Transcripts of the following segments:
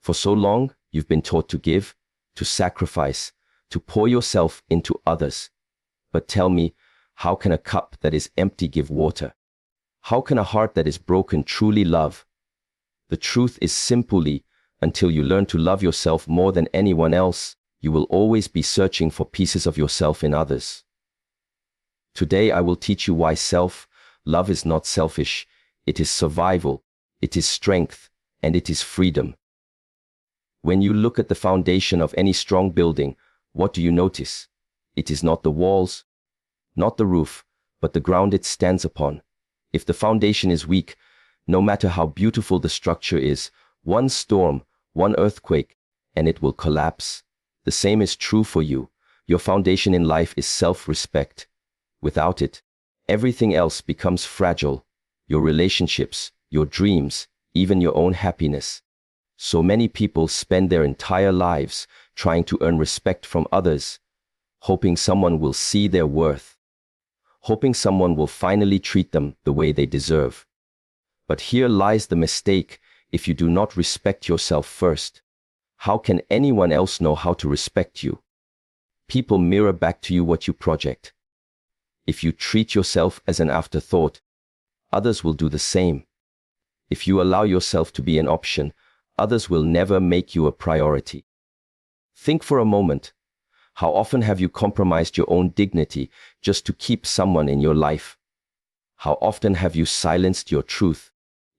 For so long, you've been taught to give, to sacrifice, to pour yourself into others. But tell me, how can a cup that is empty give water? How can a heart that is broken truly love? The truth is simply, until you learn to love yourself more than anyone else, you will always be searching for pieces of yourself in others. Today I will teach you why self-love is not selfish. It is survival, it is strength, and it is freedom. When you look at the foundation of any strong building, what do you notice? It is not the walls, not the roof, but the ground it stands upon. If the foundation is weak, no matter how beautiful the structure is, one storm, one earthquake, and it will collapse. The same is true for you. Your foundation in life is self-respect. Without it, everything else becomes fragile. Your relationships, your dreams, even your own happiness. So many people spend their entire lives trying to earn respect from others, hoping someone will see their worth, hoping someone will finally treat them the way they deserve. But here lies the mistake. If you do not respect yourself first, how can anyone else know how to respect you? People mirror back to you what you project. If you treat yourself as an afterthought, others will do the same. If you allow yourself to be an option, others will never make you a priority. Think for a moment. How often have you compromised your own dignity just to keep someone in your life? How often have you silenced your truth,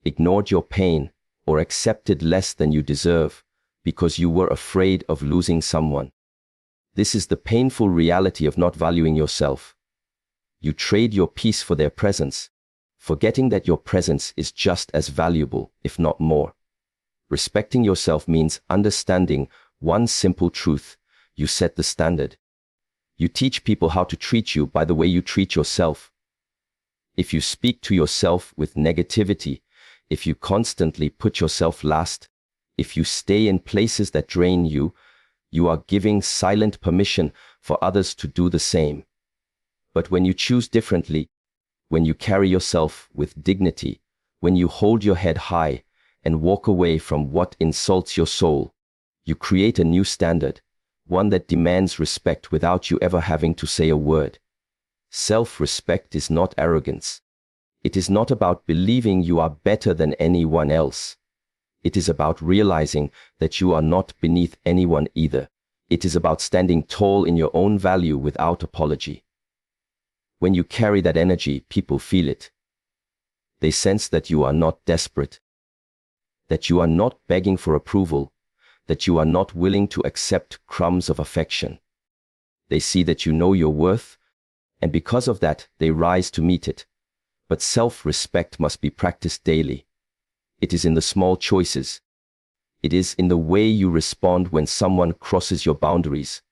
ignored your pain, or accepted less than you deserve because you were afraid of losing someone? This is the painful reality of not valuing yourself. You trade your peace for their presence, forgetting that your presence is just as valuable, if not more. Respecting yourself means understanding one simple truth. You set the standard. You teach people how to treat you by the way you treat yourself. If you speak to yourself with negativity, if you constantly put yourself last, if you stay in places that drain you, you are giving silent permission for others to do the same. But when you choose differently, when you carry yourself with dignity, when you hold your head high and walk away from what insults your soul, you create a new standard, one that demands respect without you ever having to say a word. Self-respect is not arrogance. It is not about believing you are better than anyone else. It is about realizing that you are not beneath anyone either. It is about standing tall in your own value without apology. When you carry that energy, people feel it. They sense that you are not desperate, that you are not begging for approval, that you are not willing to accept crumbs of affection. They see that you know your worth, and because of that, they rise to meet it. But self-respect must be practiced daily. It is in the small choices. It is in the way you respond when someone crosses your boundaries.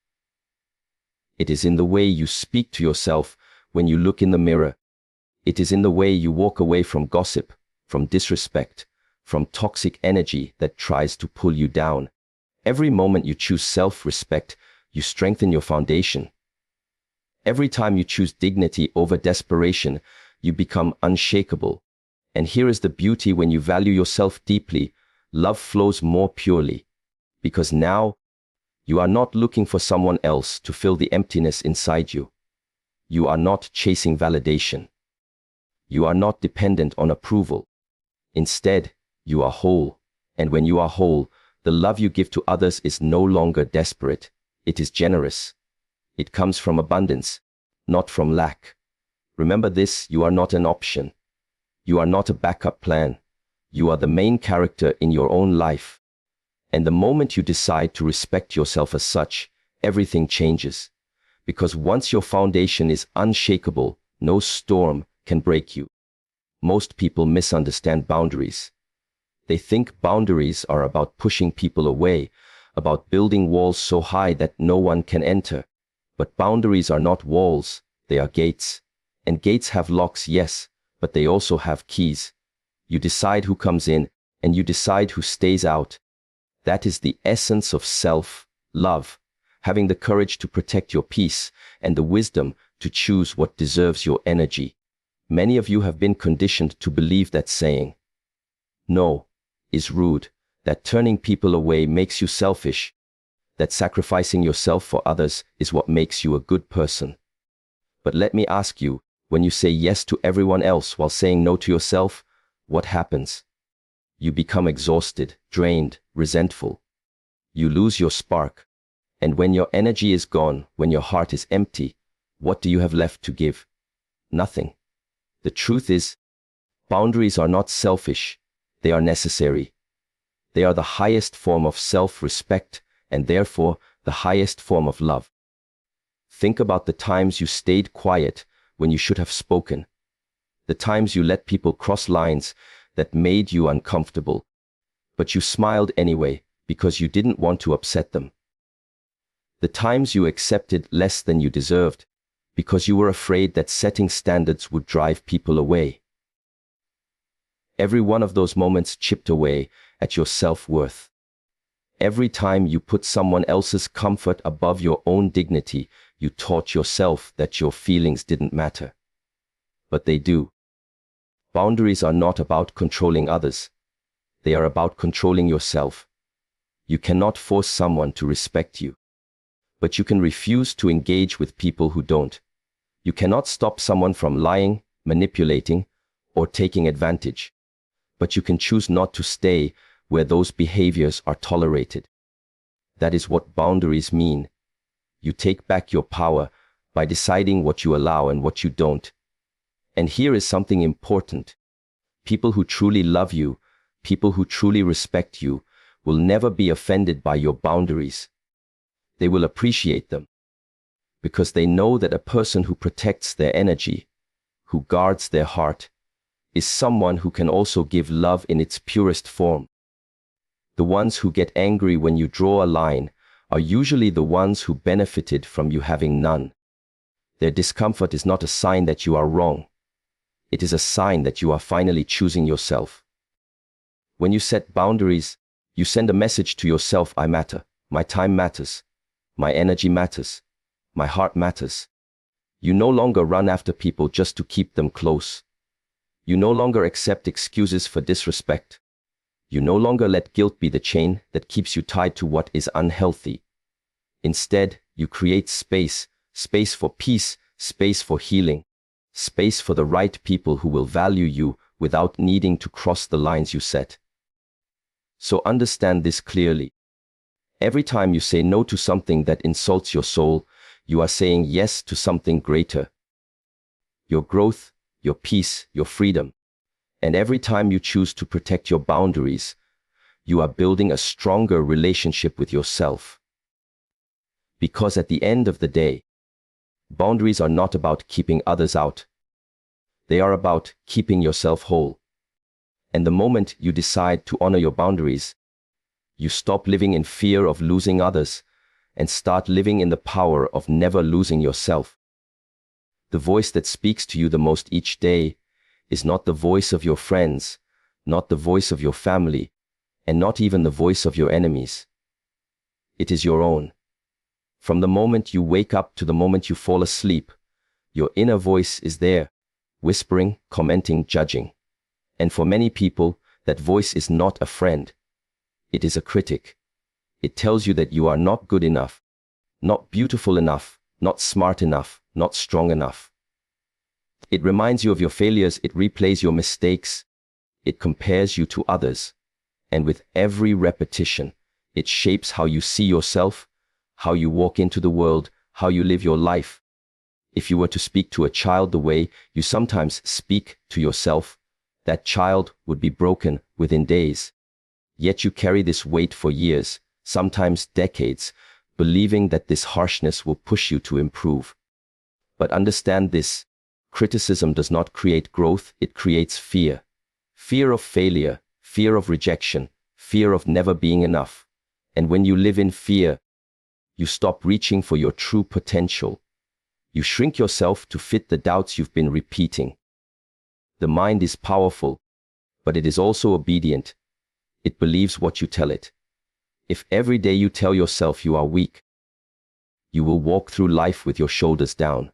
It is in the way you speak to yourself when you look in the mirror. It is in the way you walk away from gossip, from disrespect, from toxic energy that tries to pull you down. Every moment you choose self-respect, you strengthen your foundation. Every time you choose dignity over desperation, you become unshakable. And here is the beauty: when you value yourself deeply, love flows more purely. Because now, you are not looking for someone else to fill the emptiness inside you. You are not chasing validation. You are not dependent on approval. Instead, you are whole. And when you are whole, the love you give to others is no longer desperate. It is generous. It comes from abundance, not from lack. Remember this: you are not an option. You are not a backup plan. You are the main character in your own life. And the moment you decide to respect yourself as such, everything changes. Because once your foundation is unshakable, no storm can break you. Most people misunderstand boundaries. They think boundaries are about pushing people away, about building walls so high that no one can enter. But boundaries are not walls, they are gates. And gates have locks, yes, but they also have keys. You decide who comes in, and you decide who stays out. That is the essence of self-love, having the courage to protect your peace and the wisdom to choose what deserves your energy. Many of you have been conditioned to believe that saying, "No," is rude, that turning people away makes you selfish, that sacrificing yourself for others is what makes you a good person. But let me ask you, when you say yes to everyone else while saying no to yourself, what happens? You become exhausted, drained, resentful. You lose your spark. And when your energy is gone, when your heart is empty, what do you have left to give? Nothing. The truth is, boundaries are not selfish. They are necessary. They are the highest form of self-respect and therefore the highest form of love. Think about the times you stayed quiet when you should have spoken. The times you let people cross lines that made you uncomfortable, but you smiled anyway because you didn't want to upset them. The times you accepted less than you deserved because you were afraid that setting standards would drive people away. Every one of those moments chipped away at your self-worth. Every time you put someone else's comfort above your own dignity, you taught yourself that your feelings didn't matter. But they do. Boundaries are not about controlling others. They are about controlling yourself. You cannot force someone to respect you. But you can refuse to engage with people who don't. You cannot stop someone from lying, manipulating, or taking advantage. But you can choose not to stay where those behaviors are tolerated. That is what boundaries mean. You take back your power by deciding what you allow and what you don't. And here is something important. People who truly love you, people who truly respect you, will never be offended by your boundaries. They will appreciate them. Because they know that a person who protects their energy, who guards their heart, is someone who can also give love in its purest form. The ones who get angry when you draw a line are usually the ones who benefited from you having none. Their discomfort is not a sign that you are wrong. It is a sign that you are finally choosing yourself. When you set boundaries, you send a message to yourself: I matter, my time matters, my energy matters, my heart matters. You no longer run after people just to keep them close. You no longer accept excuses for disrespect. You no longer let guilt be the chain that keeps you tied to what is unhealthy. Instead, you create space for peace, space for healing, space for the right people who will value you without needing to cross the lines you set. So understand this clearly. Every time you say no to something that insults your soul, you are saying yes to something greater. Your growth, your peace, your freedom. And every time you choose to protect your boundaries, you are building a stronger relationship with yourself. Because at the end of the day, boundaries are not about keeping others out. They are about keeping yourself whole. And the moment you decide to honor your boundaries, you stop living in fear of losing others and start living in the power of never losing yourself. The voice that speaks to you the most each day is not the voice of your friends, not the voice of your family, and not even the voice of your enemies. It is your own. From the moment you wake up to the moment you fall asleep, your inner voice is there, whispering, commenting, judging. And for many people, that voice is not a friend. It is a critic. It tells you that you are not good enough, not beautiful enough, not smart enough, not strong enough. It reminds you of your failures. It replays your mistakes. It compares you to others. And with every repetition, it shapes how you see yourself, how you walk into the world, how you live your life. If you were to speak to a child the way you sometimes speak to yourself, that child would be broken within days. Yet you carry this weight for years, sometimes decades, believing that this harshness will push you to improve. But understand this: criticism does not create growth, it creates fear. Fear of failure, fear of rejection, fear of never being enough. And when you live in fear, you stop reaching for your true potential. You shrink yourself to fit the doubts you've been repeating. The mind is powerful, but it is also obedient. It believes what you tell it. If every day you tell yourself you are weak, you will walk through life with your shoulders down.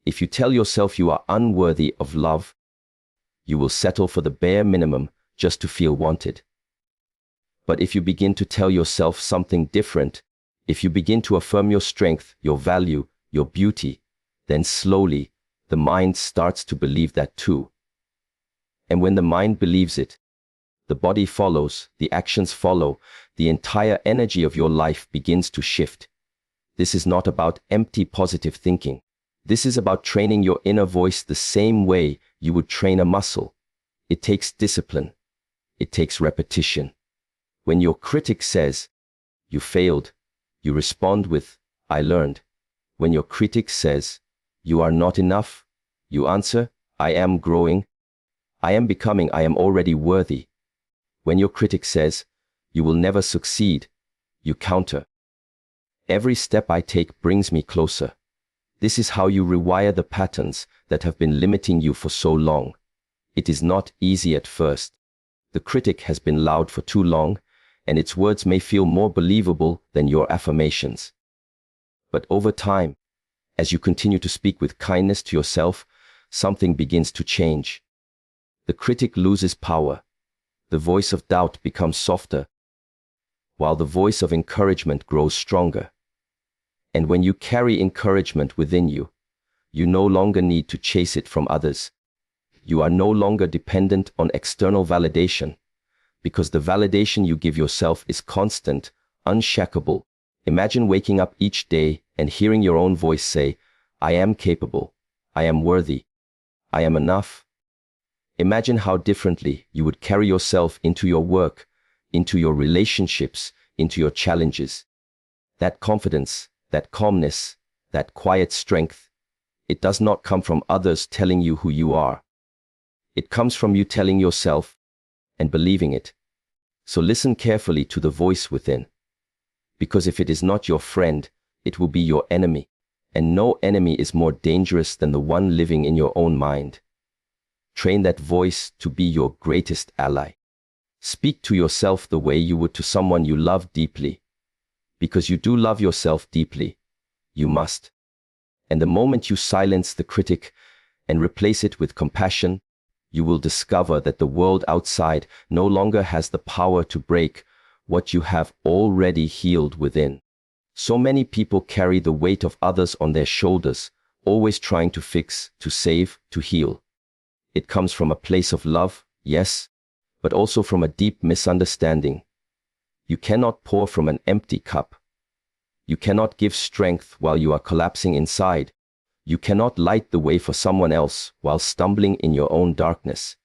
If you tell yourself you are unworthy of love, you will settle for the bare minimum just to feel wanted. But if you begin to tell yourself something different, if you begin to affirm your strength, your value, your beauty, then slowly, the mind starts to believe that too. And when the mind believes it, the body follows, the actions follow, the entire energy of your life begins to shift. This is not about empty positive thinking. This is about training your inner voice the same way you would train a muscle. It takes discipline. It takes repetition. When your critic says, "You failed," you respond with, "I learned." When your critic says, "You are not enough," you answer, "I am growing. I am becoming. I am already worthy." When your critic says, "You will never succeed," you counter, "Every step I take brings me closer." This is how you rewire the patterns that have been limiting you for so long. It is not easy at first. The critic has been loud for too long, and its words may feel more believable than your affirmations. But over time, as you continue to speak with kindness to yourself, something begins to change. The critic loses power. The voice of doubt becomes softer, while the voice of encouragement grows stronger. And when you carry encouragement within you, you no longer need to chase it from others. You are no longer dependent on external validation, because the validation you give yourself is constant, unshakable. Imagine waking up each day and hearing your own voice say, "I am capable, I am worthy, I am enough." Imagine how differently you would carry yourself into your work, into your relationships, into your challenges. That confidence, that calmness, that quiet strength, it does not come from others telling you who you are. It comes from you telling yourself and believing it. So listen carefully to the voice within. Because if it is not your friend, it will be your enemy. And no enemy is more dangerous than the one living in your own mind. Train that voice to be your greatest ally. Speak to yourself the way you would to someone you love deeply. Because you do love yourself deeply, you must. And the moment you silence the critic and replace it with compassion, you will discover that the world outside no longer has the power to break what you have already healed within. So many people carry the weight of others on their shoulders, always trying to fix, to save, to heal. It comes from a place of love, yes, but also from a deep misunderstanding. You cannot pour from an empty cup. You cannot give strength while you are collapsing inside. You cannot light the way for someone else while stumbling in your own darkness.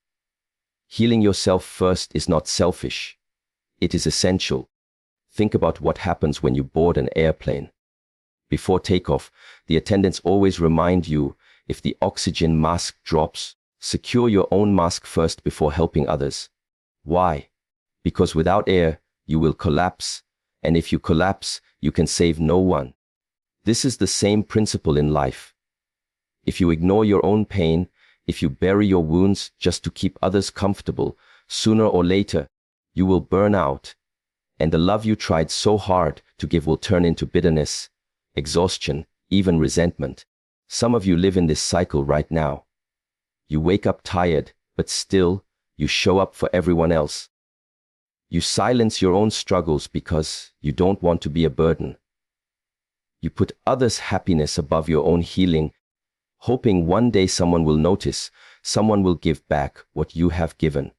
Healing yourself first is not selfish. It is essential. Think about what happens when you board an airplane. Before takeoff, the attendants always remind you, if the oxygen mask drops, secure your own mask first before helping others. Why? Because without air, you will collapse, and if you collapse, you can save no one. This is the same principle in life. If you ignore your own pain, if you bury your wounds just to keep others comfortable, sooner or later, you will burn out, and the love you tried so hard to give will turn into bitterness, exhaustion, even resentment. Some of you live in this cycle right now. You wake up tired, but still, you show up for everyone else. You silence your own struggles because you don't want to be a burden. You put others' happiness above your own healing, hoping one day someone will notice, someone will give back what you have given.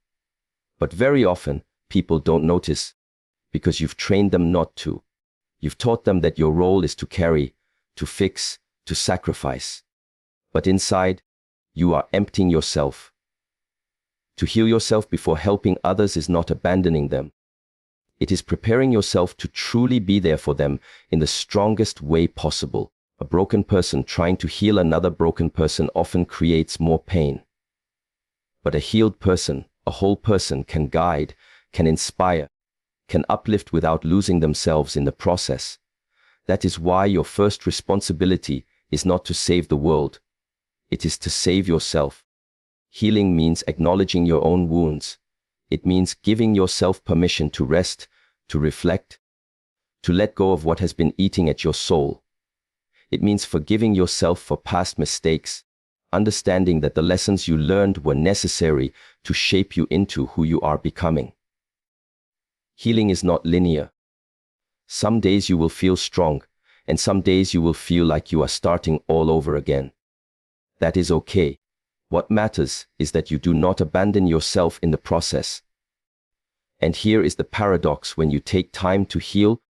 But very often, people don't notice because you've trained them not to. You've taught them that your role is to carry, to fix, to sacrifice. But inside, you are emptying yourself. To heal yourself before helping others is not abandoning them. It is preparing yourself to truly be there for them in the strongest way possible. A broken person trying to heal another broken person often creates more pain. But a healed person, a whole person, can guide, can inspire, can uplift without losing themselves in the process. That is why your first responsibility is not to save the world. It is to save yourself. Healing means acknowledging your own wounds. It means giving yourself permission to rest, to reflect, to let go of what has been eating at your soul. It means forgiving yourself for past mistakes, understanding that the lessons you learned were necessary to shape you into who you are becoming. Healing is not linear. Some days you will feel strong, and some days you will feel like you are starting all over again. That is okay. What matters is that you do not abandon yourself in the process. And here is the paradox: when you take time to heal,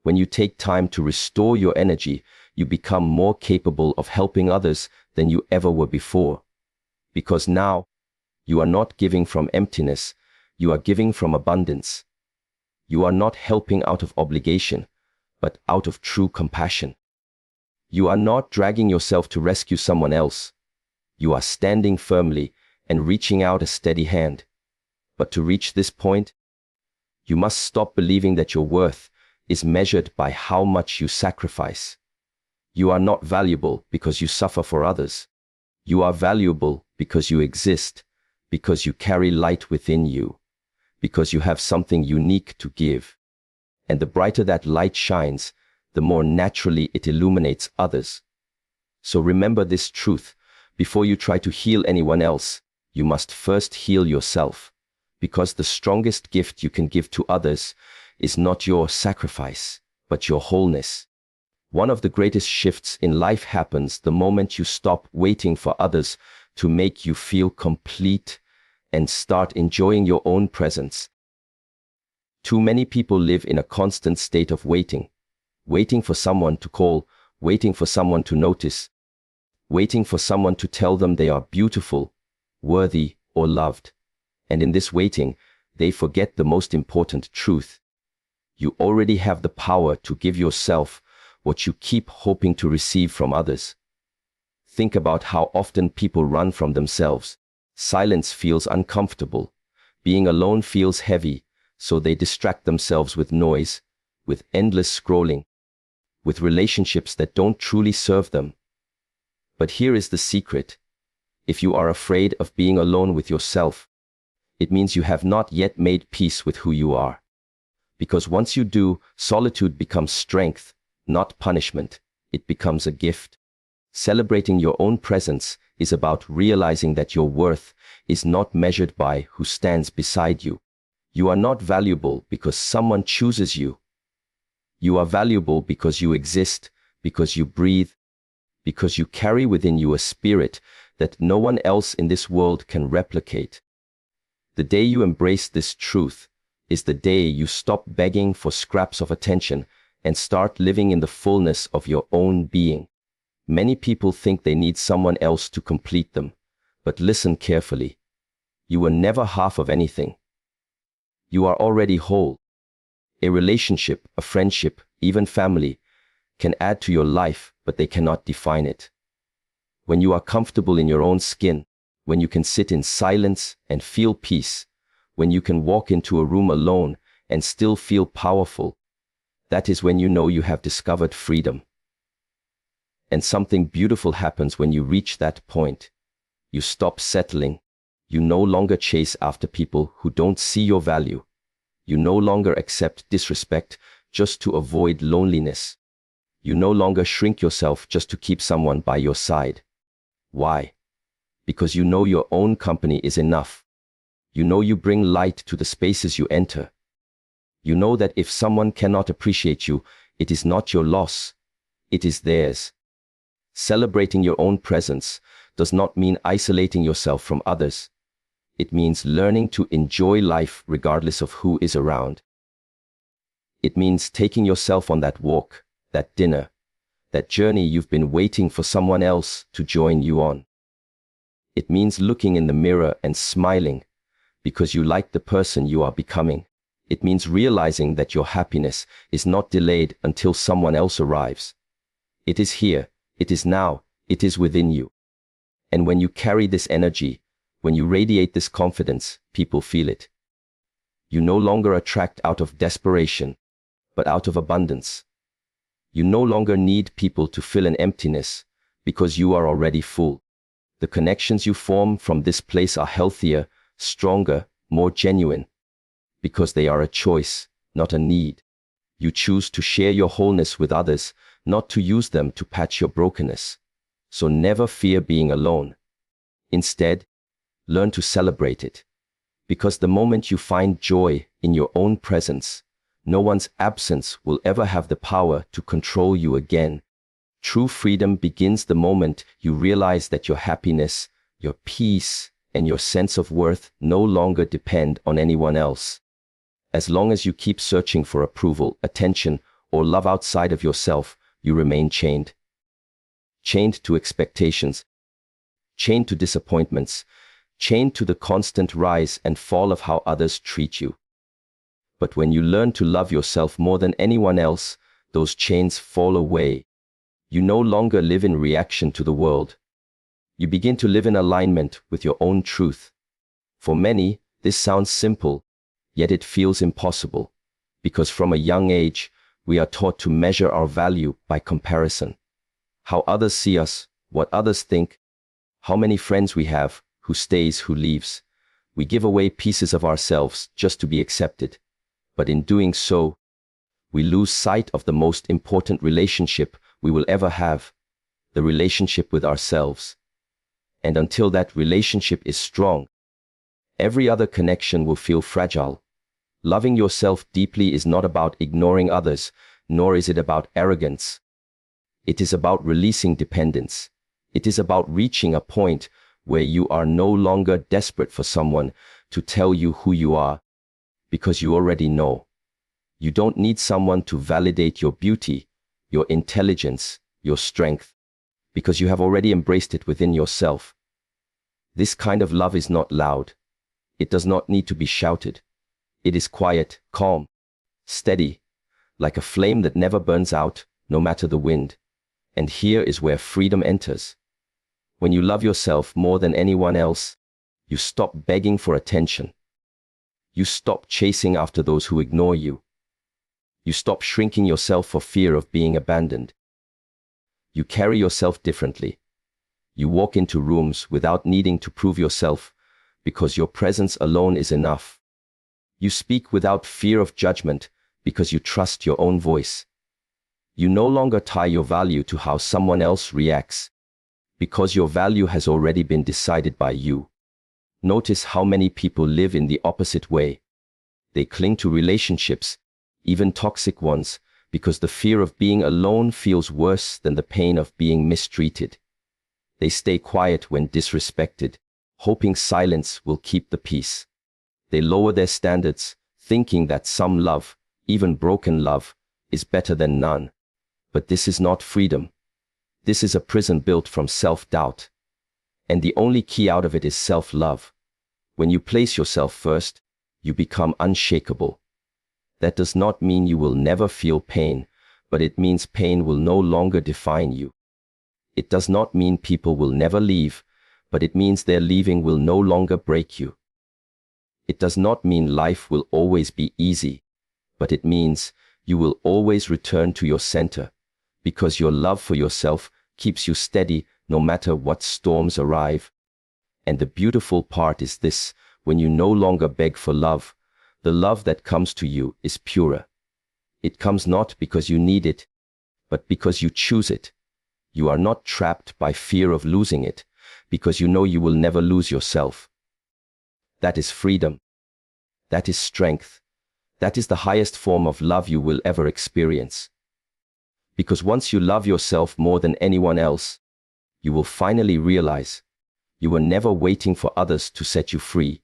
when you take time to restore your energy, you become more capable of helping others than you ever were before. Because now, you are not giving from emptiness, you are giving from abundance. You are not helping out of obligation, but out of true compassion. You are not dragging yourself to rescue someone else. You are standing firmly and reaching out a steady hand. But to reach this point, you must stop believing that your worth is measured by how much you sacrifice. You are not valuable because you suffer for others. You are valuable because you exist, because you carry light within you, because you have something unique to give. And the brighter that light shines, the more naturally it illuminates others. So remember this truth: before you try to heal anyone else, you must first heal yourself. Because the strongest gift you can give to others is not your sacrifice, but your wholeness. One of the greatest shifts in life happens the moment you stop waiting for others to make you feel complete and start enjoying your own presence. Too many people live in a constant state of waiting. Waiting for someone to call, waiting for someone to notice, waiting for someone to tell them they are beautiful, worthy, or loved. And in this waiting, they forget the most important truth. You already have the power to give yourself what you keep hoping to receive from others. Think about how often people run from themselves. Silence feels uncomfortable. Being alone feels heavy, so they distract themselves with noise, with endless scrolling, with relationships that don't truly serve them. But here is the secret. If you are afraid of being alone with yourself, it means you have not yet made peace with who you are. Because once you do, solitude becomes strength, not punishment. It becomes a gift. Celebrating your own presence is about realizing that your worth is not measured by who stands beside you. You are not valuable because someone chooses you. You are valuable because you exist, because you breathe, because you carry within you a spirit that no one else in this world can replicate. The day you embrace this truth is the day you stop begging for scraps of attention and start living in the fullness of your own being. Many people think they need someone else to complete them, but listen carefully. You were never half of anything. You are already whole. A relationship, a friendship, even family can add to your life, but they cannot define it. When you are comfortable in your own skin, when you can sit in silence and feel peace, when you can walk into a room alone and still feel powerful, that is when you know you have discovered freedom. And something beautiful happens when you reach that point. You stop settling. You no longer chase after people who don't see your value. You no longer accept disrespect just to avoid loneliness. You no longer shrink yourself just to keep someone by your side. Why? Because you know your own company is enough. You know you bring light to the spaces you enter. You know that if someone cannot appreciate you, it is not your loss, it is theirs. Celebrating your own presence does not mean isolating yourself from others. It means learning to enjoy life regardless of who is around. It means taking yourself on that walk, that dinner, that journey you've been waiting for someone else to join you on. It means looking in the mirror and smiling because you like the person you are becoming. It means realizing that your happiness is not delayed until someone else arrives. It is here, it is now, it is within you. And when you carry this energy, when you radiate this confidence, people feel it. You no longer attract out of desperation, but out of abundance. You no longer need people to fill an emptiness because you are already full. The connections you form from this place are healthier, stronger, more genuine, because they are a choice, not a need. You choose to share your wholeness with others, not to use them to patch your brokenness. So never fear being alone. Instead, learn to celebrate it. Because the moment you find joy in your own presence, no one's absence will ever have the power to control you again. True freedom begins the moment you realize that your happiness, your peace, and your sense of worth no longer depend on anyone else. As long as you keep searching for approval, attention, or love outside of yourself, you remain chained. Chained to expectations, chained to disappointments, chained to the constant rise and fall of how others treat you. But when you learn to love yourself more than anyone else, those chains fall away. You no longer live in reaction to the world. You begin to live in alignment with your own truth. For many, this sounds simple, yet it feels impossible, because from a young age, we are taught to measure our value by comparison. How others see us, what others think, how many friends we have, who stays, who leaves. We give away pieces of ourselves just to be accepted. But in doing so, we lose sight of the most important relationship we will ever have, the relationship with ourselves. And until that relationship is strong, every other connection will feel fragile. Loving yourself deeply is not about ignoring others, nor is it about arrogance. It is about releasing dependence. It is about reaching a point where you are no longer desperate for someone to tell you who you are, because you already know. You don't need someone to validate your beauty, your intelligence, your strength, because you have already embraced it within yourself. This kind of love is not loud. It does not need to be shouted. It is quiet, calm, steady, like a flame that never burns out, no matter the wind. And here is where freedom enters. When you love yourself more than anyone else, you stop begging for attention. You stop chasing after those who ignore you. You stop shrinking yourself for fear of being abandoned. You carry yourself differently. You walk into rooms without needing to prove yourself, because your presence alone is enough. You speak without fear of judgment, because you trust your own voice. You no longer tie your value to how someone else reacts, because your value has already been decided by you. Notice how many people live in the opposite way. They cling to relationships, even toxic ones, because the fear of being alone feels worse than the pain of being mistreated. They stay quiet when disrespected, hoping silence will keep the peace. They lower their standards, thinking that some love, even broken love, is better than none. But this is not freedom. This is a prison built from self-doubt. And the only key out of it is self-love. When you place yourself first, you become unshakable. That does not mean you will never feel pain, but it means pain will no longer define you. It does not mean people will never leave, but it means their leaving will no longer break you. It does not mean life will always be easy, but it means you will always return to your center, because your love for yourself keeps you steady no matter what storms arrive. And the beautiful part is this: when you no longer beg for love, the love that comes to you is purer. It comes not because you need it, but because you choose it. You are not trapped by fear of losing it, because you know you will never lose yourself. That is freedom. That is strength. That is the highest form of love you will ever experience. Because once you love yourself more than anyone else, you will finally realize you were never waiting for others to set you free.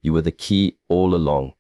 You were the key all along.